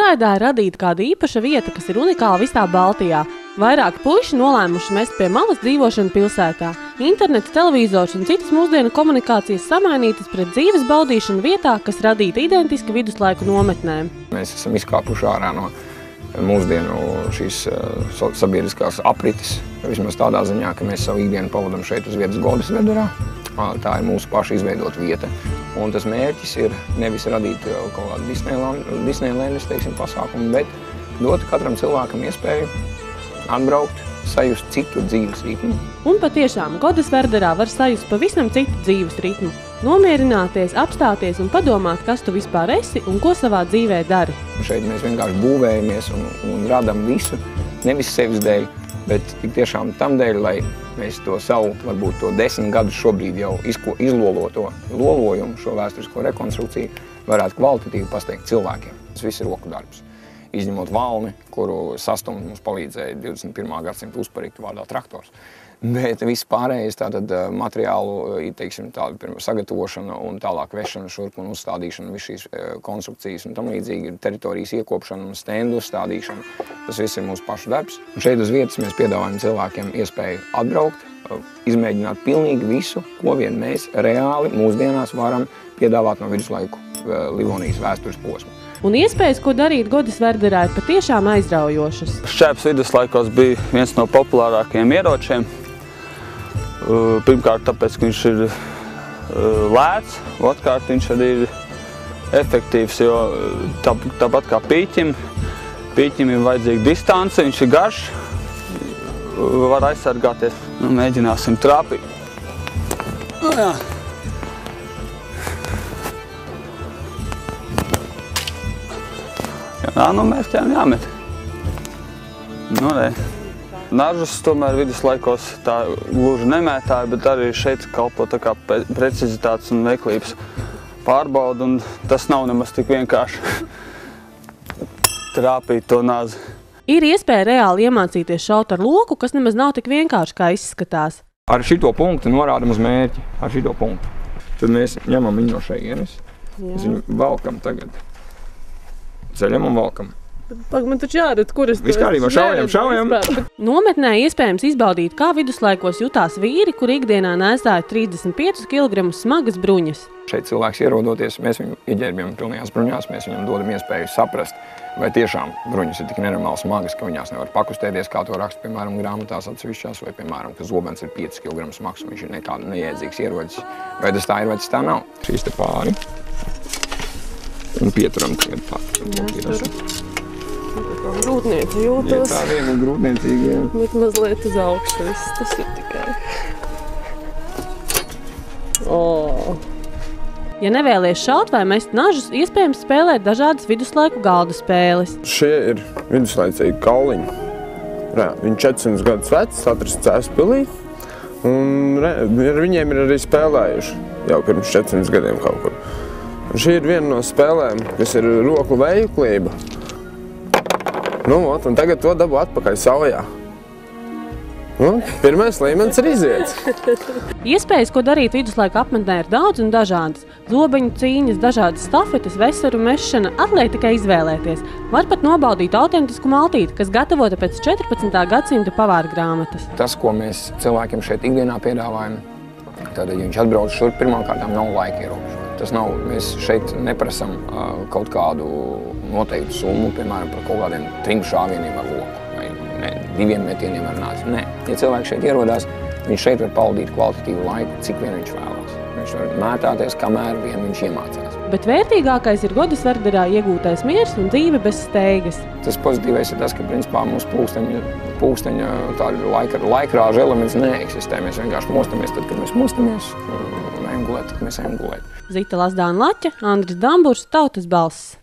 Pilsētā ir radīta kāda īpaša vieta, kas ir unikāla visā Baltijā. Vairāki puiši nolēmuši mest pie malas dzīvošanu pilsētā. Internets, televizors un citas mūsdienu komunikācijas samainītas pret dzīves baudīšanu vietā, kas radīta identiski viduslaiku nometnēm. Mēs esam izkāpuši ārā no mūsdienu šīs sabiedriskās aprites, vismaz tādā ziņā, ka mēs savu ikdienu pavadam šeit uz vietas Godesverderā. Tā ir mūsu paša izveidota vieta. Un tas mērķis ir nevis radīt kaut kādu Disneylandes, teiksim, pasākumu, bet dot katram cilvēkam iespēju atbraukt, sajust citu dzīves ritmu. Un patiešām Godesverderā var sajust pavisam citu dzīves ritmu. Nomierināties, apstāties un padomāt, kas tu vispār esi un ko savā dzīvē dari. Šeit mēs vienkārši būvējamies un radam visu, nevis sevis dēļ, bet tik tiešām tam dēļ, lai mēs to savu, varbūt to 10 gadus šobrīd jau izloloto lolojumu, šo vēsturisko rekonstrukciju, varētu kvalitatīvi pasniegt cilvēkiem. Tas viss ir roku darbs. Izņemot valni, kuru sastumt mums palīdzēja 21. gadsimta uzparīgtu vārdā traktors. Bet viss pārējais tātad materiālu, teiksim, tādu sagatavošana un tālāk vešana šurp un uzstādīšana, viss šīs konstrukcijas un tam līdzīgi, teritorijas iekopšana un stendu uzstādīšana. Tas viss ir mūsu pašu darbs. Un šeit uz vietas mēs piedāvājam cilvēkiem iespēju atbraukt, izmēģināt pilnīgi visu, ko vien mēs reāli mūsdienās varam piedāvāt no viduslaiku Livonijas vēstures posma. Un iespējas, ko darīt Godesverderā, ir patiešām aizraujošas. Šķēps viduslaikos bija viens no populārākajiem ieročiem. Pirmkārt, tāpēc, ka viņš ir lēts, otrkārt, viņš arī ir efektīvs, jo tāpat kā pīķim ir vajadzīga distance, viņš ir garš, var aizsargāties. Mēģināsim trāpīt. Jā. No mērķiem jāmet. Nažus tomēr viduslaikos tā gluži nemētāja, bet arī šeit kalpo tā kā precizitātes un veiklības pārbauda, un tas nav nemaz tik vienkārši trāpīt to nazi. Ir iespēja reāli iemācīties šaut ar loku, kas nemaz nav tik vienkārši, kā izskatās. Ar šito punktu norādam uz mērķi, ar šito punktu. Tad mēs ņemam viņu no šejienes, mēs viņu valkam tagad. Ceļam un valkam. Man taču jārad, kur es to viss kārībā, šaujam. Nometnē iespējams izbaudīt, kā viduslaikos jutās vīri, kur ikdienā nēsāja 35 kg smagas bruņas. Šeit cilvēks ierodoties, mēs viņu ieģērbjam pilnajās bruņās, mēs viņam dodam iespēju saprast, vai tiešām bruņas ir tik nenormāli smagas, ka viņās nevar pakustēties, kā to raksta, piemēram, grāmatās atsevišķās, vai, piemēram, ka zobens ir 5 kg smags un viņš ir nekāda neiedzīgs ierocis. Vai tas tā ir, vai tas tā nav? Šīs te pāri. Un pieturam tagad pāri. Grūtnieci jūtos. Tā viegli grūtniecīgi, jā. Bet mazliet uz augšu viss, tas ir tikai. Ja nevēlies šaut vai mest nažus, iespējams spēlēt dažādas viduslaiku galda spēles. Šie ir viduslaicīgi kauliņi. Viņi 400 gadus vecs, atrasts Cēspilī. Un ar viņiem ir arī spēlējuši jau pirms 400 gadiem kaut kur. Un šī ir viena no spēlēm, kas ir roku veiklība. Un tagad to dabu atpakaļ saujā. Pirmais līmenis ir iziets. Iespējas, ko darīt viduslaiku apmetnē, ir daudz un dažādas. Zobeņu cīņas, dažādas stafetes, vesaru mešana, atliek tikai izvēlēties. Var pat nobaudīt autentisku maltīti, kas gatavota pēc 14. gadsimta pavāra grāmatas. Tas, ko mēs cilvēkiem šeit ikdienā piedāvājam, tad, ja viņš atbrauc šurp, pirmkārtām nav laika ierobežojumi. Tas nav, mēs šeit neprasam kaut kādu noteiktu summu, piemēram, par kaut kādiem 3 šāvieniem ar loku vai 2 metieniem ar nāci. Nē, ja cilvēks šeit ierodās, viņš šeit var pavadīt kvalitatīvu laiku, cik vien viņš vēlās. Viņš var mētāties, kamēr vien viņš iemācās. Bet vērtīgākais ir Godesverderā iegūtais miers un dzīve bez steigas. Tas pozitīvais ir tas, ka principā mūsu pulksteņa laikrāža elements neeksistē. Mēs vienkārši mostamies tad, kad mēs mostamies, un ejam gulēt, tad mēs ejam gulēt. Zita Lazdāna-Laķa, Andris Damburs, Tautas balss.